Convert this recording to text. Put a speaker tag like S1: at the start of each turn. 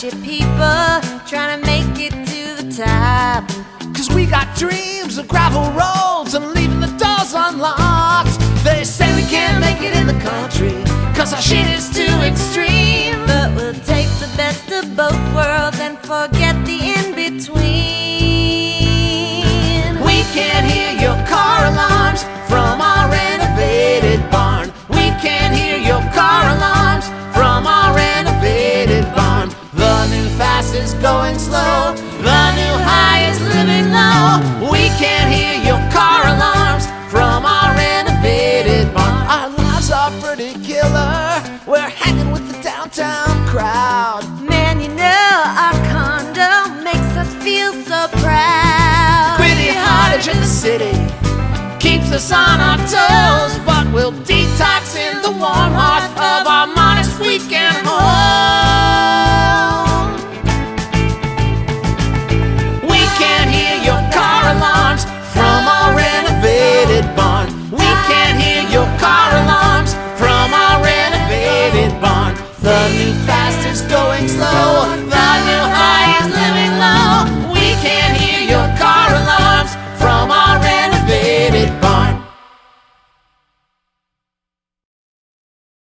S1: mushy people trying to make it to the top.
S2: 'Cause we got dreams of gravel roads and leaving the doors unlocked. They say we can't make it in the country 'cause our shit is too extreme.
S1: But we'll take the best of both worlds and forget the in-between.
S2: We can't hear your car alarms from our renovated barn. We can't hear your car alarms from our renovated barn. The new fast is going slow, the new high is living low. We can't hear your car alarms from our renovated barn. Our lives are pretty killer, we're hanging with the downtown crowd.
S1: Man, you know our condo makes us feel so proud.
S2: Gritty heartage in the city keeps us on our toes, but we'll deep